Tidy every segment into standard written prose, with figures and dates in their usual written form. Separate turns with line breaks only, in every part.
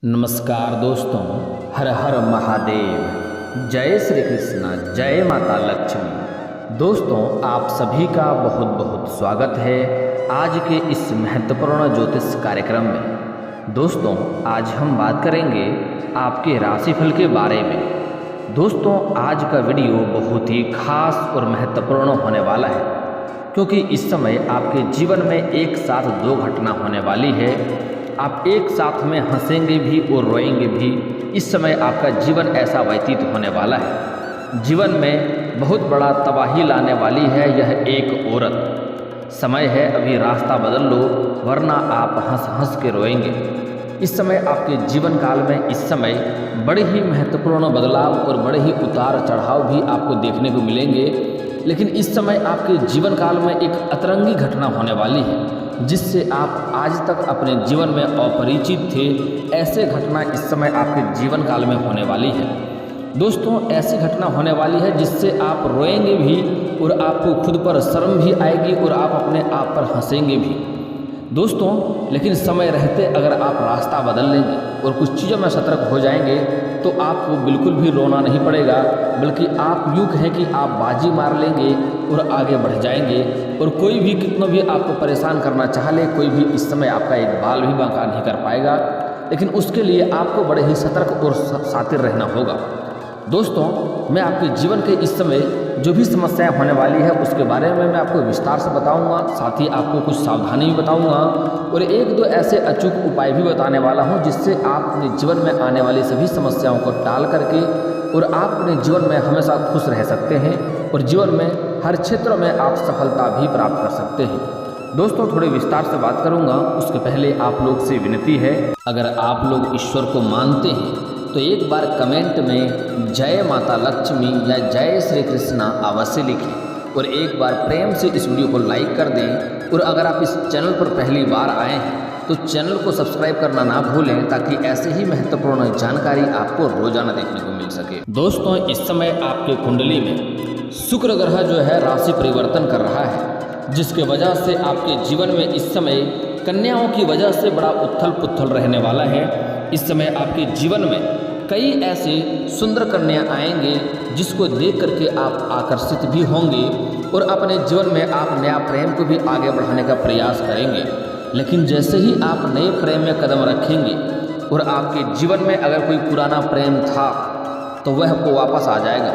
नमस्कार दोस्तों, हर हर महादेव। जय श्री कृष्णा, जय माता लक्ष्मी। दोस्तों, आप सभी का बहुत बहुत स्वागत है आज के इस महत्वपूर्ण ज्योतिष कार्यक्रम में। दोस्तों, आज हम बात करेंगे आपके राशिफल के बारे में। दोस्तों, आज का वीडियो बहुत ही खास और महत्वपूर्ण होने वाला है, क्योंकि इस समय आपके जीवन में एक साथ दो घटना होने वाली है। आप एक साथ में हंसेंगे भी और रोएंगे भी। इस समय आपका जीवन ऐसा व्यतीत होने वाला है, जीवन में बहुत बड़ा तबाही लाने वाली है यह एक औरत। समय है, अभी रास्ता बदल लो, वरना आप हंस हंस के रोएंगे। इस समय आपके जीवन काल में इस समय बड़े ही महत्वपूर्ण बदलाव और बड़े ही उतार चढ़ाव भी आपको देखने को मिलेंगे। लेकिन इस समय आपके जीवन काल में एक अतरंगी घटना होने वाली है, जिससे आप आज तक अपने जीवन में अपरिचित थे। ऐसे घटना इस समय आपके जीवन काल में होने वाली है। दोस्तों, ऐसी घटना होने वाली है जिससे आप रोएंगे भी और आपको खुद पर शर्म भी आएगी और आप अपने आप पर हंसेंगे भी। दोस्तों, लेकिन समय रहते अगर आप रास्ता बदल लेंगे और कुछ चीज़ों में सतर्क हो जाएंगे तो आपको बिल्कुल भी रोना नहीं पड़ेगा, बल्कि आप यूँ कहें कि आप बाजी मार लेंगे और आगे बढ़ जाएंगे। और कोई भी कितना भी आपको परेशान करना चाह ले, कोई भी इस समय आपका एक बाल भी बांका नहीं कर पाएगा। लेकिन उसके लिए आपको बड़े ही सतर्क और शातिर रहना होगा। दोस्तों, मैं आपके जीवन के इस समय जो भी समस्याएं होने वाली है उसके बारे में मैं आपको विस्तार से बताऊंगा, साथ ही आपको कुछ सावधानी भी बताऊंगा और एक दो ऐसे अचूक उपाय भी बताने वाला हूं, जिससे आप अपने जीवन में आने वाली सभी समस्याओं को टाल करके और आप अपने जीवन में हमेशा खुश रह सकते हैं और जीवन में हर क्षेत्र में आप सफलता भी प्राप्त कर सकते हैं। दोस्तों, थोड़े विस्तार से बात करूंगा, उसके पहले आप लोग से विनती है, अगर आप लोग ईश्वर को मानते हैं तो एक बार कमेंट में जय माता लक्ष्मी या जय श्री कृष्णा अवश्य लिखें और एक बार प्रेम से इस वीडियो को लाइक कर दें। और अगर आप इस चैनल पर पहली बार आए हैं तो चैनल को सब्सक्राइब करना ना भूलें, ताकि ऐसे ही महत्वपूर्ण जानकारी आपको रोजाना देखने को मिल सके। दोस्तों, इस समय आपके कुंडली में शुक्र ग्रह जो है राशि परिवर्तन कर रहा है, जिसके वजह से आपके जीवन में इस समय कन्याओं की वजह से बड़ा उथल पुथल रहने वाला है। इस समय आपके जीवन में कई ऐसे सुंदर कन्या आएंगे जिसको देख करके आप आकर्षित भी होंगे और अपने जीवन में आप नया प्रेम को भी आगे बढ़ाने का प्रयास करेंगे। लेकिन जैसे ही आप नए प्रेम में कदम रखेंगे और आपके जीवन में अगर कोई पुराना प्रेम था तो वह को वापस आ जाएगा,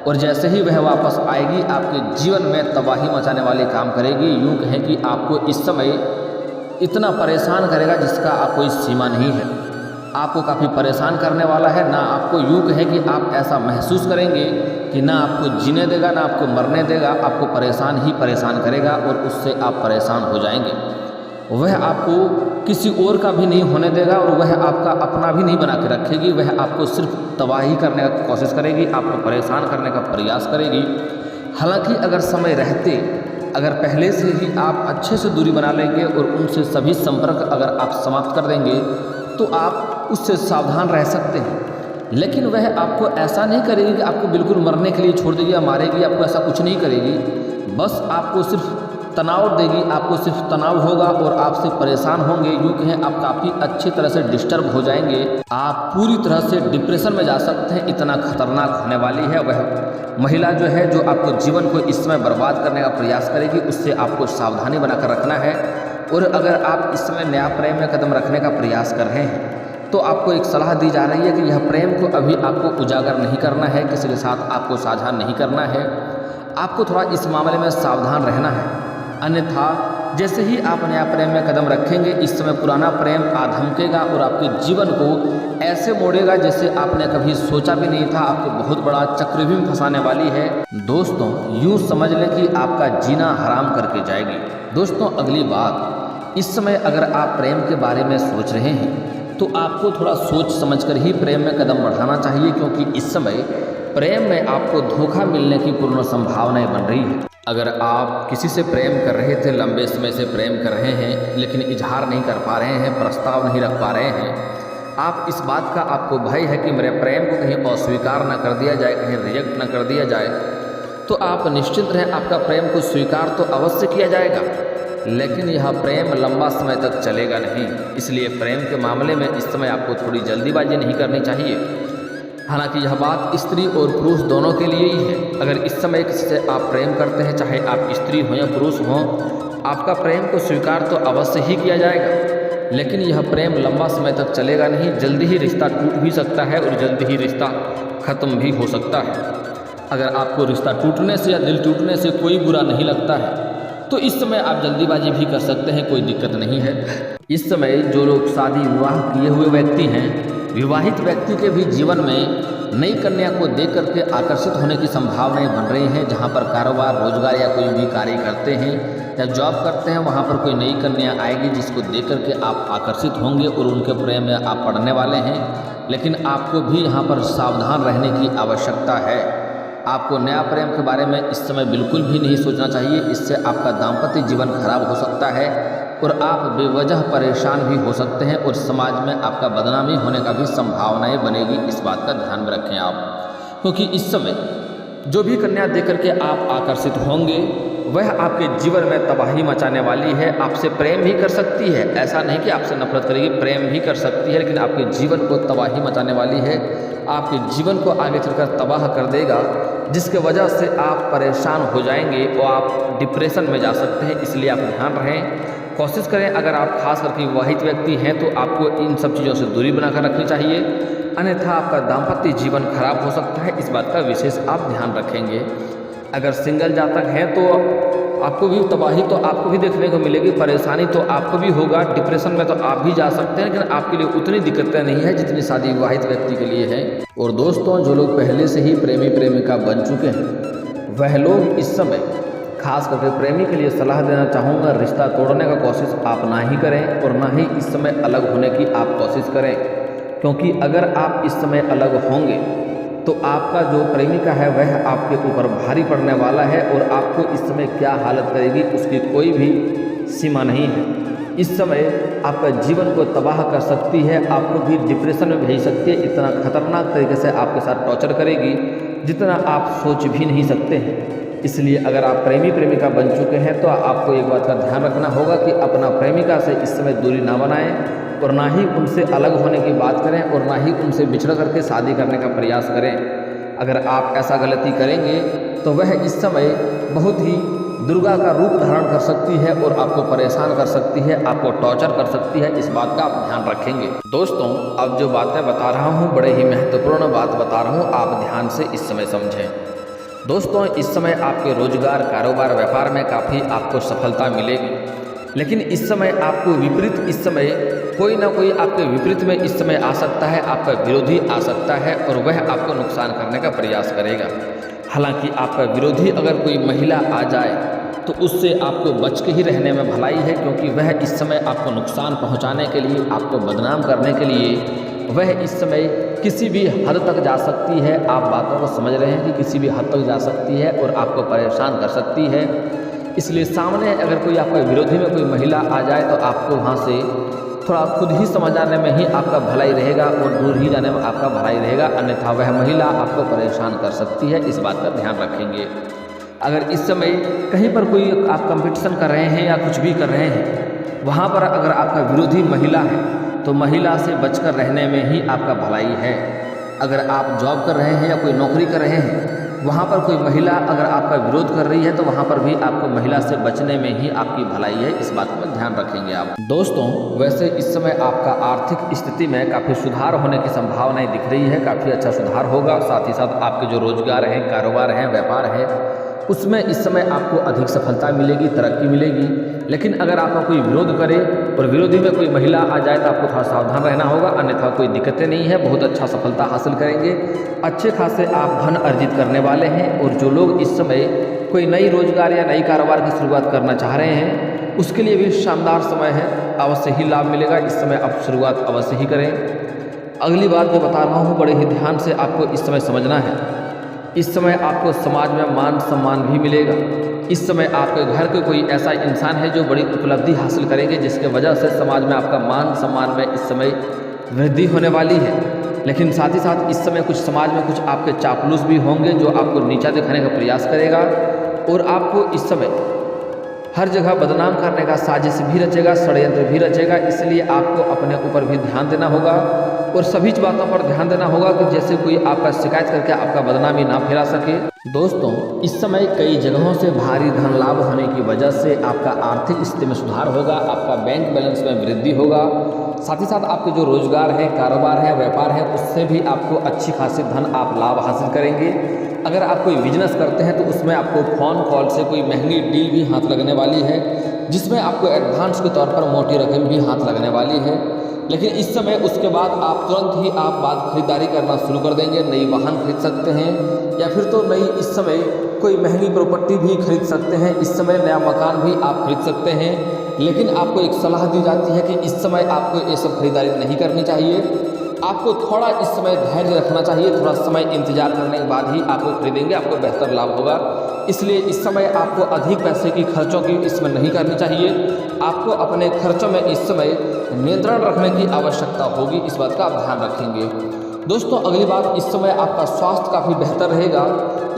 और जैसे ही वह वापस आएगी आपके जीवन में तबाही मचाने वाले काम करेगी। यूँ कहें कि आपको इस समय इतना परेशान करेगा जिसका कोई सीमा नहीं है। आपको काफ़ी परेशान करने वाला है। ना आपको यूँ कहें कि आप ऐसा महसूस करेंगे कि ना आपको जीने देगा ना आपको मरने देगा, आपको परेशान ही परेशान करेगा और उससे आप परेशान हो जाएंगे। वह आपको किसी और का भी नहीं होने देगा और वह आपका अपना भी नहीं बना के रखेगी। वह आपको सिर्फ तबाही करने का कोशिश करेगी, आपको परेशान करने का प्रयास करेगी। हालांकि अगर समय रहते अगर पहले से ही आप अच्छे से दूरी बना लेंगे और उनसे सभी संपर्क अगर आप समाप्त कर देंगे तो आप उससे सावधान रह सकते हैं। लेकिन वह आपको ऐसा नहीं करेगी कि आपको बिल्कुल मरने के लिए छोड़ देगी या मारेगी, आपको ऐसा कुछ नहीं करेगी। बस आपको सिर्फ तनाव देगी, आपको सिर्फ तनाव होगा और आपसे परेशान होंगे। यूँ कहें आप काफ़ी अच्छी तरह से डिस्टर्ब हो जाएंगे, आप पूरी तरह से डिप्रेशन में जा सकते हैं। इतना खतरनाक होने वाली है वह महिला जो है, जो आपको जीवन को इस समय बर्बाद करने का प्रयास करेगी। उससे आपको सावधानी बनाकर रखना है। और अगर आप इस समय नया प्रेम में कदम रखने का प्रयास कर रहे हैं तो आपको एक सलाह दी जा रही है कि यह प्रेम को अभी आपको उजागर नहीं करना है, किसी के साथ आपको साझा नहीं करना है। आपको थोड़ा इस मामले में सावधान रहना है, अन्यथा जैसे ही आप नया प्रेम में कदम रखेंगे इस समय पुराना प्रेम आधमकेगा और आपके जीवन को ऐसे मोड़ेगा जैसे आपने कभी सोचा भी नहीं था। आपको बहुत बड़ा चक्रव्यूह फंसाने वाली है। दोस्तों, यूँ समझ लें कि आपका जीना हराम करके जाएगी। दोस्तों, अगली बात, इस समय अगर आप प्रेम के बारे में सोच रहे हैं तो आपको थोड़ा सोच समझकर ही प्रेम में कदम बढ़ाना चाहिए, क्योंकि इस समय प्रेम में आपको धोखा मिलने की पूर्ण संभावनाएं बन रही है। अगर आप किसी से प्रेम कर रहे थे, लंबे समय से प्रेम कर रहे हैं लेकिन इजहार नहीं कर पा रहे हैं, प्रस्ताव नहीं रख पा रहे हैं, आप इस बात का आपको भय है कि मेरे प्रेम को कहीं अस्वीकार न कर दिया जाए, कहीं रिजेक्ट न कर दिया जाए, तो आप निश्चिंत रहें, आपका प्रेम को स्वीकार तो अवश्य किया जाएगा। लेकिन यह प्रेम लंबा समय तक चलेगा नहीं। इसलिए प्रेम के मामले में इस समय आपको थोड़ी जल्दीबाजी नहीं करनी चाहिए। हालांकि यह बात स्त्री और पुरुष दोनों के लिए ही है। अगर इस समय किसी से आप प्रेम करते हैं, चाहे आप स्त्री हों या पुरुष हों, आपका प्रेम को स्वीकार तो अवश्य ही किया जाएगा, लेकिन यह प्रेम लंबा समय तक चलेगा नहीं। जल्दी ही रिश्ता टूट भी सकता है और जल्दी ही रिश्ता ख़त्म भी हो सकता है। अगर आपको रिश्ता टूटने से या दिल टूटने से कोई बुरा नहीं लगता है तो इस समय आप जल्दीबाजी भी कर सकते हैं, कोई दिक्कत नहीं है। इस समय जो लोग शादी विवाह किए हुए व्यक्ति हैं, विवाहित व्यक्ति के भी जीवन में नई कन्या को देख करके आकर्षित होने की संभावनाएं बन रही हैं। जहां पर कारोबार, रोजगार या कोई भी कार्य करते हैं या जॉब करते हैं, वहां पर कोई नई कन्या आएगी जिसको देख करके आप आकर्षित होंगे और उनके प्रेम में आप पड़ने वाले हैं। लेकिन आपको भी यहाँ पर सावधान रहने की आवश्यकता है। आपको नया प्रेम के बारे में इस समय बिल्कुल भी नहीं सोचना चाहिए। इससे आपका दाम्पत्य जीवन खराब हो सकता है और आप बेवजह परेशान भी हो सकते हैं और समाज में आपका बदनामी होने का भी संभावनाएं बनेगी। इस बात का ध्यान में रखें आप, क्योंकि इस समय जो भी कन्या देख करके आप आकर्षित होंगे वह आपके जीवन में तबाही मचाने वाली है। आपसे प्रेम भी कर सकती है, ऐसा नहीं कि आपसे नफरत करेगी, प्रेम भी कर सकती है, लेकिन आपके जीवन को तबाही मचाने वाली है। आपके जीवन को आगे चलकर तबाह कर देगा, जिसके वजह से आप परेशान हो जाएंगे और आप डिप्रेशन में जा सकते हैं। इसलिए आप ध्यान रहें, कोशिश करें। अगर आप खास करके विवाहित व्यक्ति हैं तो आपको इन सब चीज़ों से दूरी बनाकर रखनी चाहिए, अन्यथा आपका दाम्पत्य जीवन खराब हो सकता है। इस बात का विशेष आप ध्यान रखेंगे। अगर सिंगल जातक हैं तो आपको भी तबाही तो आपको भी देखने को मिलेगी, परेशानी तो आपको भी होगा, डिप्रेशन में तो आप भी जा सकते हैं, लेकिन आपके लिए उतनी दिक्कतें नहीं है जितनी शादी विवाहित व्यक्ति के लिए है। और दोस्तों, जो लोग पहले से ही प्रेमी प्रेमिका बन चुके हैं वह लोग इस समय खास करके प्रेमी के लिए सलाह देना चाहूँगा, रिश्ता तोड़ने का कोशिश आप ना ही करें और ना ही इस समय अलग होने की आप कोशिश करें। क्योंकि अगर आप इस समय अलग होंगे तो आपका जो प्रेमिका है वह आपके ऊपर भारी पड़ने वाला है और आपको इस समय क्या हालत करेगी उसकी कोई भी सीमा नहीं है। इस समय आपका जीवन को तबाह कर सकती है, आपको भी डिप्रेशन में भेज सकती है। इतना खतरनाक तरीके से आपके साथ टॉर्चर करेगी जितना आप सोच भी नहीं सकते हैं। इसलिए अगर आप प्रेमी प्रेमिका बन चुके हैं तो आपको एक बात का ध्यान रखना होगा कि अपना प्रेमिका से इस समय दूरी ना बनाएं और ना ही उनसे अलग होने की बात करें और ना ही उनसे बिछड़ करके शादी करने का प्रयास करें। अगर आप ऐसा गलती करेंगे तो वह इस समय बहुत ही दुर्गा का रूप धारण कर सकती है और आपको परेशान कर सकती है, आपको टॉर्चर कर सकती है। इस बात का आप ध्यान रखेंगे। दोस्तों, अब जो बातें बता रहा हूँ बड़े ही महत्वपूर्ण बात बता रहा हूँ, आप ध्यान से इस समय समझें। दोस्तों, इस समय आपके रोजगार, कारोबार, व्यापार में काफ़ी आपको सफलता मिलेगी, लेकिन इस समय आपको विपरीत, इस समय कोई ना कोई आपके विपरीत में इस समय आ सकता है, आपका विरोधी आ सकता है और वह आपको नुकसान करने का प्रयास करेगा। हालांकि आपका विरोधी अगर कोई महिला आ जाए तो उससे आपको बच के ही रहने में भलाई है, क्योंकि वह इस समय आपको नुकसान पहुंचाने के लिए, आपको बदनाम करने के लिए वह इस समय किसी भी हद तक जा सकती है। आप बातों को समझ रहे हैं कि किसी भी हद तक जा सकती है और आपको परेशान कर सकती है। इसलिए सामने अगर कोई आपका विरोधी में कोई महिला आ जाए तो आपको वहाँ से थोड़ा खुद ही समझ आने में ही आपका भलाई रहेगा और दूर ही जाने में आपका भलाई रहेगा, अन्यथा वह महिला आपको परेशान कर सकती है। इस बात का ध्यान रखेंगे। अगर इस समय कहीं पर कोई आप कंपटीशन कर रहे हैं या कुछ भी कर रहे हैं, वहाँ पर अगर आपका विरोधी महिला है तो महिला से बचकर रहने में ही आपका भलाई है। अगर आप जॉब कर रहे हैं या कोई नौकरी कर रहे हैं, वहाँ पर कोई महिला अगर आपका विरोध कर रही है तो वहाँ पर भी आपको महिला से बचने में ही आपकी भलाई है। इस बात पर ध्यान रखेंगे आप। दोस्तों, वैसे इस समय आपका आर्थिक स्थिति में काफ़ी सुधार होने की संभावनाएं दिख रही है, काफ़ी अच्छा सुधार होगा। साथ ही साथ आपके जो रोजगार हैं, कारोबार हैं, व्यापार है, उसमें इस समय आपको अधिक सफलता मिलेगी, तरक्की मिलेगी। लेकिन अगर आपका कोई विरोध करे और विरोधी में कोई महिला आ जाए तो आपको थोड़ा सावधान रहना होगा, अन्यथा कोई दिक्कतें नहीं है, बहुत अच्छा सफलता हासिल करेंगे। अच्छे खासे आप धन अर्जित करने वाले हैं। और जो लोग इस समय कोई नई रोजगार या नई कारोबार की शुरुआत करना चाह रहे हैं उसके लिए भी शानदार समय है, अवश्य ही लाभ मिलेगा। इस समय आप शुरुआत अवश्य ही करें। अगली बात जो बता रहा हूँ बड़े ही ध्यान से आपको इस समय समझना है। इस समय आपको समाज में मान सम्मान भी मिलेगा। इस समय आपके घर के कोई ऐसा इंसान है जो बड़ी उपलब्धि हासिल करेंगे, जिसके वजह से समाज में आपका मान सम्मान में इस समय वृद्धि होने वाली है। लेकिन साथ ही साथ इस समय कुछ समाज में कुछ आपके चापलूस भी होंगे जो आपको नीचा दिखाने का प्रयास करेगा और आपको इस समय हर जगह बदनाम करने का साजिश भी रचेगा, षड्यंत्र भी रचेगा। इसलिए आपको अपने ऊपर भी ध्यान देना होगा और सभी बातों पर ध्यान देना होगा कि जैसे कोई आपका शिकायत करके आपका बदनामी ना फैला सके। दोस्तों, इस समय कई जगहों से भारी धन लाभ होने की वजह से आपका आर्थिक स्थिति में सुधार होगा, आपका बैंक बैलेंस में वृद्धि होगा। साथ ही साथ आपके जो रोजगार है, कारोबार है, व्यापार है, उससे भी आपको अच्छी खासी धन आप लाभ हासिल करेंगे। अगर आप कोई बिजनेस करते हैं तो उसमें आपको फ़ोन कॉल से कोई महंगी डील भी हाथ लगने वाली है, जिसमें आपको एडवांस के तौर पर मोटी रकम भी हाथ लगने वाली है। लेकिन इस समय उसके बाद आप तुरंत ही आप बाद खरीदारी करना शुरू कर देंगे। नई वाहन खरीद सकते हैं या फिर तो नई इस समय कोई महंगी प्रॉपर्टी भी खरीद सकते हैं। इस समय नया मकान भी आप खरीद सकते हैं। लेकिन आपको एक सलाह दी जाती है कि इस समय आपको ये सब खरीदारी नहीं करनी चाहिए। आपको थोड़ा इस समय धैर्य रखना चाहिए, थोड़ा समय इंतजार करने के बाद ही आपको खरीदेंगे, आपको बेहतर लाभ होगा। इसलिए इस समय आपको अधिक पैसे की खर्चों की इसमें नहीं करनी चाहिए। आपको अपने खर्चों में इस समय नियंत्रण रखने की आवश्यकता होगी, इस बात का आप ध्यान रखेंगे। दोस्तों, अगली बात, इस समय आपका स्वास्थ्य काफ़ी बेहतर रहेगा।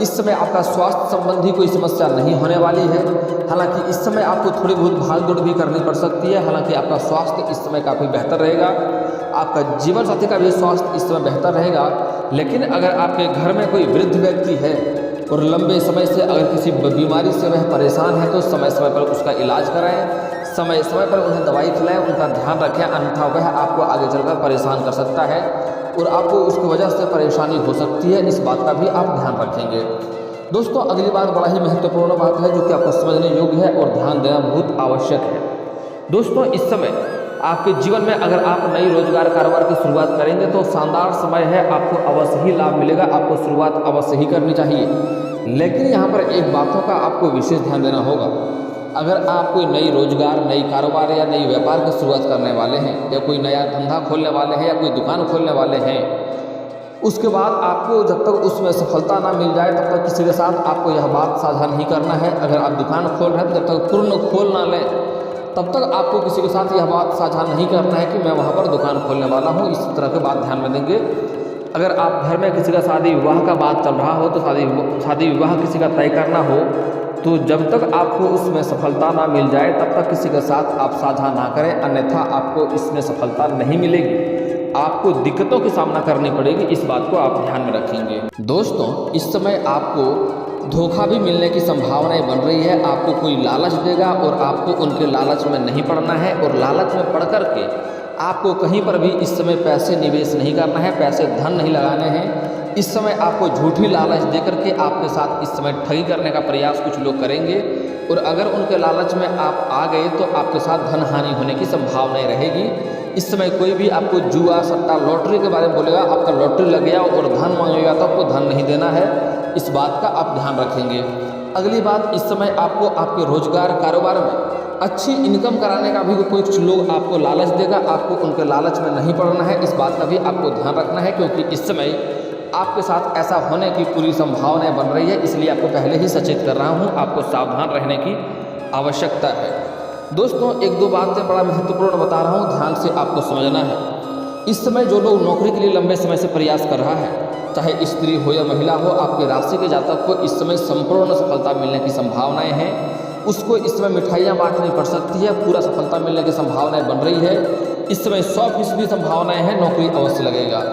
इस समय आपका स्वास्थ्य संबंधी कोई समस्या नहीं होने वाली है। हालांकि इस समय आपको थोड़ी बहुत भाग दौड़ भी करनी पड़ सकती है। हालांकि आपका स्वास्थ्य इस समय काफ़ी बेहतर रहेगा। आपका जीवन साथी का भी स्वास्थ्य इस समय बेहतर रहेगा। लेकिन अगर आपके घर में कोई वृद्ध व्यक्ति है और लंबे समय से अगर किसी बीमारी से वह परेशान है तो समय समय पर उसका इलाज कराएं, समय समय पर उन्हें दवाई खिलाएं, उनका ध्यान रखें, अन्यथा वह आपको आगे चलकर परेशान कर सकता है और आपको उसकी वजह से परेशानी हो सकती है। इस बात का भी आप ध्यान रखेंगे। दोस्तों, अगली बात बड़ा ही महत्वपूर्ण बात है जो कि आपको समझने योग्य है और ध्यान देना बहुत आवश्यक है। दोस्तों, इस समय आपके जीवन में अगर आप नई रोजगार कारोबार की शुरुआत करेंगे तो शानदार समय है, आपको अवश्य ही लाभ मिलेगा, आपको शुरुआत अवश्य ही करनी चाहिए। लेकिन यहाँ पर एक बातों का आपको विशेष ध्यान देना होगा। अगर आप कोई नई रोजगार, नई कारोबार या नई व्यापार की शुरुआत करने वाले हैं या कोई नया धंधा खोलने वाले हैं या कोई दुकान खोलने वाले हैं, उसके बाद आपको जब तक उसमें सफलता ना मिल जाए तब तक किसी के साथ आपको यह बात साझा नहीं करना है। अगर आप दुकान खोल रहे हैं तो जब तक पूर्ण खोल ना लें तब तक आपको किसी के साथ यह बात साझा नहीं करना है कि मैं वहाँ पर दुकान खोलने वाला हूँ। इस तरह के बात ध्यान में देंगे। अगर आप घर में किसी का शादी विवाह का बात चल रहा हो तो शादी विवाह किसी का तय करना हो तो जब तक आपको उसमें सफलता ना मिल जाए तब तक किसी के साथ आप साझा ना करें, अन्यथा आपको इसमें सफलता नहीं मिलेगी, आपको दिक्कतों का सामना करनी पड़ेगी। इस बात को आप ध्यान में रखेंगे। दोस्तों, इस समय आपको धोखा भी मिलने की संभावनाएं बन रही है। आपको कोई लालच देगा और आपको उनके लालच में नहीं पड़ना है और लालच में पड़ करके आपको कहीं पर भी इस समय पैसे निवेश नहीं करना है, पैसे धन नहीं लगाने हैं। इस समय आपको झूठी लालच देकर के आपके साथ इस समय ठगी करने का प्रयास कुछ लोग करेंगे और अगर उनके लालच में आप आ गए तो आपके साथ धन हानि होने की संभावनाएं रहेगी। इस समय कोई भी आपको जुआ, सट्टा, लॉटरी के बारे में बोलेगा, आपका लॉटरी लग गया और धन मांगेगा तो आपको धन नहीं देना है, इस बात का आप ध्यान रखेंगे। अगली बात, इस समय आपको आपके रोजगार कारोबार में अच्छी इनकम कराने का भी कुछ लोग आपको लालच देगा, आपको उनके लालच में नहीं पड़ना है, इस बात का भी आपको ध्यान रखना है क्योंकि इस समय आपके साथ ऐसा होने की पूरी संभावनाएं बन रही है। इसलिए आपको पहले ही सचेत कर रहा हूं, आपको सावधान रहने की आवश्यकता है। दोस्तों, एक दो बातें बड़ा महत्वपूर्ण बता रहा हूं, ध्यान से आपको समझना है। इस समय जो लोग नौकरी के लिए लंबे समय से प्रयास कर रहा है, चाहे स्त्री हो या महिला हो, आपके राशि के जातक को इस समय संपूर्ण सफलता मिलने की संभावनाएं हैं। उसको इस समय मिठाइयाँ बांटनी पड़ सकती है, पूरा सफलता मिलने की संभावनाएं बन रही है। इस समय 100% संभावनाएं हैं, नौकरी अवश्य लगेगा।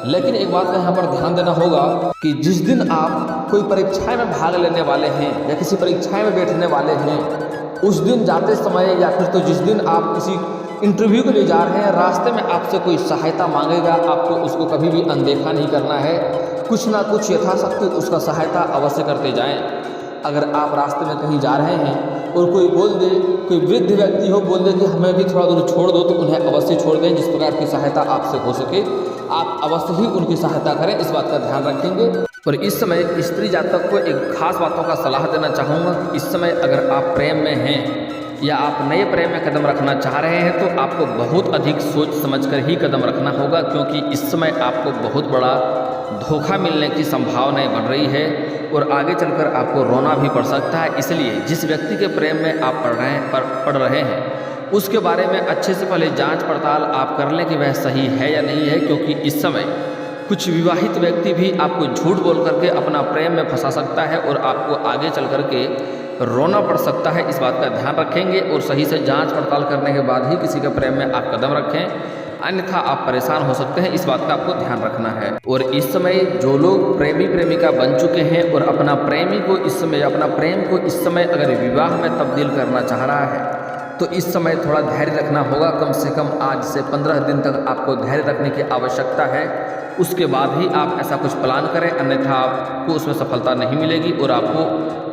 लेकिन एक बात का यहाँ पर ध्यान देना होगा कि जिस दिन आप कोई परीक्षाएं में भाग लेने वाले हैं या किसी परीक्षाएं में बैठने वाले हैं, उस दिन जाते समय या फिर तो जिस दिन आप किसी इंटरव्यू के लिए जा रहे हैं, रास्ते में आपसे कोई सहायता मांगेगा, आपको उसको कभी भी अनदेखा नहीं करना है। कुछ ना कुछ यथाशक्ति उसका सहायता अवश्य करते जाएं। अगर आप रास्ते में कहीं जा रहे हैं और कोई बोल दे, कोई वृद्ध व्यक्ति हो बोल दे कि हमें भी थोड़ा दूर छोड़ दो, तो उन्हें अवश्य छोड़ दें। जिस प्रकार की सहायता आपसे हो सके आप अवश्य ही उनकी सहायता करें, इस बात का ध्यान रखेंगे। और इस समय स्त्री जातक को एक खास बातों का सलाह देना चाहूँगा कि इस समय अगर आप प्रेम में हैं या आप नए प्रेम में कदम रखना चाह रहे हैं तो आपको बहुत अधिक सोच समझकर ही कदम रखना होगा, क्योंकि इस समय आपको बहुत बड़ा धोखा मिलने की संभावनाएं बन रही है और आगे चलकर आपको रोना भी पड़ सकता है। इसलिए जिस व्यक्ति के प्रेम में आप पड़ रहे हैं उसके बारे में अच्छे से पहले जांच पड़ताल आप कर लें कि वह सही है या नहीं है, क्योंकि इस समय कुछ विवाहित व्यक्ति भी आपको झूठ बोल करके अपना प्रेम में फंसा सकता है और आपको आगे चल करके रोना पड़ सकता है। इस बात का ध्यान रखेंगे और सही से जांच पड़ताल करने के बाद ही किसी के प्रेम में आप कदम रखें, अन्यथा आप परेशान हो सकते हैं। इस बात का आपको ध्यान रखना है। और इस समय जो लोग प्रेमी प्रेमिका बन चुके हैं और अपना प्रेमी को इस समय, अपना प्रेम को इस समय अगर विवाह में तब्दील करना चाह रहा है तो इस समय थोड़ा धैर्य रखना होगा। कम से कम आज से 15 दिन तक आपको धैर्य रखने की आवश्यकता है। उसके बाद ही आप ऐसा कुछ प्लान करें, अन्यथा आपको उसमें सफलता नहीं मिलेगी और आपको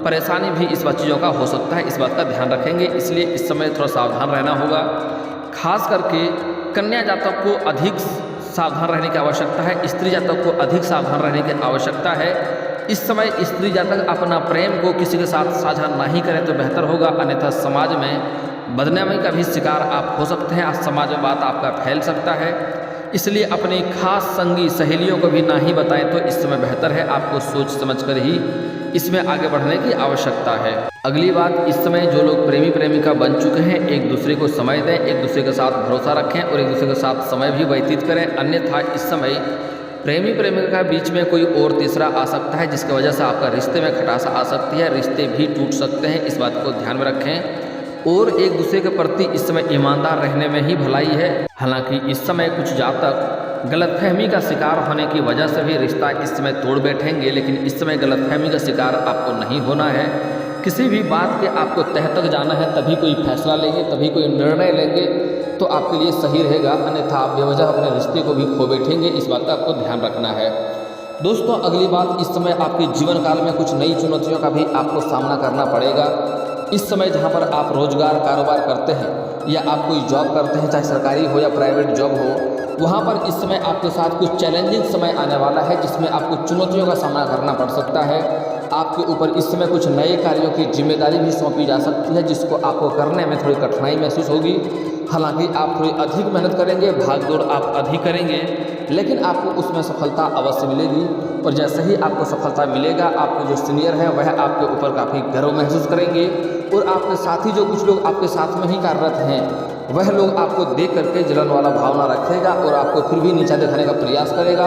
परेशानी भी इस बात चीज़ों का हो सकता है। इस बात का ध्यान रखेंगे, इसलिए इस समय थोड़ा सावधान रहना होगा। खास करके कन्या जातक को अधिक सावधान रहने की आवश्यकता है, स्त्री जातक को अधिक सावधान रहने की आवश्यकता है। इस समय स्त्री जातक अपना प्रेम को किसी के साथ साझा नहीं करें तो बेहतर होगा, अन्यथा समाज में बदनामी का भी शिकार आप हो सकते हैं। आज समाज में बात आपका फैल सकता है, इसलिए अपनी खास संगी सहेलियों को भी ना ही बताएं तो इस समय बेहतर है। आपको सोच समझकर ही इसमें आगे बढ़ने की आवश्यकता है। अगली बात, इस समय जो लोग प्रेमी प्रेमिका बन चुके हैं एक दूसरे को समय दें, एक दूसरे के साथ भरोसा रखें और एक दूसरे के साथ समय भी व्यतीत करें, अन्यथा इस समय प्रेमी प्रेमिका के बीच में कोई और तीसरा आ सकता है जिसकी वजह से आपका रिश्ते में खटास आ सकती है, रिश्ते भी टूट सकते हैं। इस बात को ध्यान में रखें और एक दूसरे के प्रति इस समय ईमानदार रहने में ही भलाई है। हालांकि इस समय कुछ जातक गलतफहमी का शिकार होने की वजह से भी रिश्ता इस समय तोड़ बैठेंगे, लेकिन इस समय गलतफहमी का शिकार आपको नहीं होना है। किसी भी बात के आपको तह तक जाना है, तभी कोई फैसला लेंगे, तभी कोई निर्णय लेंगे तो आपके लिए सही रहेगा, अन्यथा आप बेवजह अपने रिश्ते को भी खो बैठेंगे। इस बात का आपको ध्यान रखना है। दोस्तों अगली बात, इस समय आपके जीवन काल में कुछ नई चुनौतियों का भी आपको सामना करना पड़ेगा। इस समय जहाँ पर आप रोजगार कारोबार करते हैं या आप कोई जॉब करते हैं, चाहे सरकारी हो या प्राइवेट जॉब हो, वहाँ पर इस समय आपके साथ कुछ चैलेंजिंग समय आने वाला है जिसमें आपको चुनौतियों का सामना करना पड़ सकता है। आपके ऊपर इस समय कुछ नए कार्यों की जिम्मेदारी भी सौंपी जा सकती है जिसको आपको करने में थोड़ी कठिनाई महसूस होगी। हालांकि आप थोड़ी अधिक मेहनत करेंगे, भाग दौड़ आप अधिक करेंगे, लेकिन आपको उसमें सफलता अवश्य मिलेगी। और जैसे ही आपको सफलता मिलेगा, आपके जो सीनियर हैं वह आपके ऊपर काफ़ी गर्व महसूस करेंगे और आपके साथी जो कुछ लोग आपके साथ में ही कार्यरत हैं वह लोग आपको देख करके जलन वाला भावना रखेगा और आपको फिर भी नीचा दिखाने का प्रयास करेगा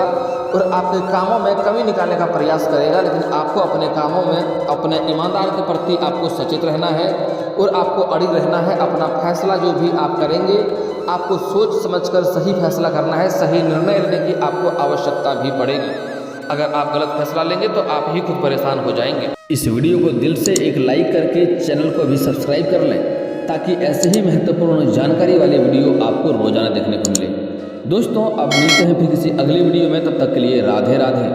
और आपके कामों में कमी निकालने का प्रयास करेगा। लेकिन आपको अपने कामों में अपने ईमानदार के प्रति आपको सचेत रहना है और आपको अड़िग रहना है। अपना फैसला जो भी आप करेंगे आपको सोच समझकर सही फैसला करना है, सही निर्णय लेने की आपको आवश्यकता भी पड़ेगी। अगर आप गलत फैसला लेंगे तो आप ही खुद परेशान हो जाएंगे। इस वीडियो को दिल से एक लाइक करके चैनल को भी सब्सक्राइब कर लें ताकि ऐसे ही महत्वपूर्ण जानकारी वाले वीडियो आपको रोजाना देखने को मिले। दोस्तों अब मिलते हैं फिर किसी अगले वीडियो में, तब तक के लिए राधे राधे।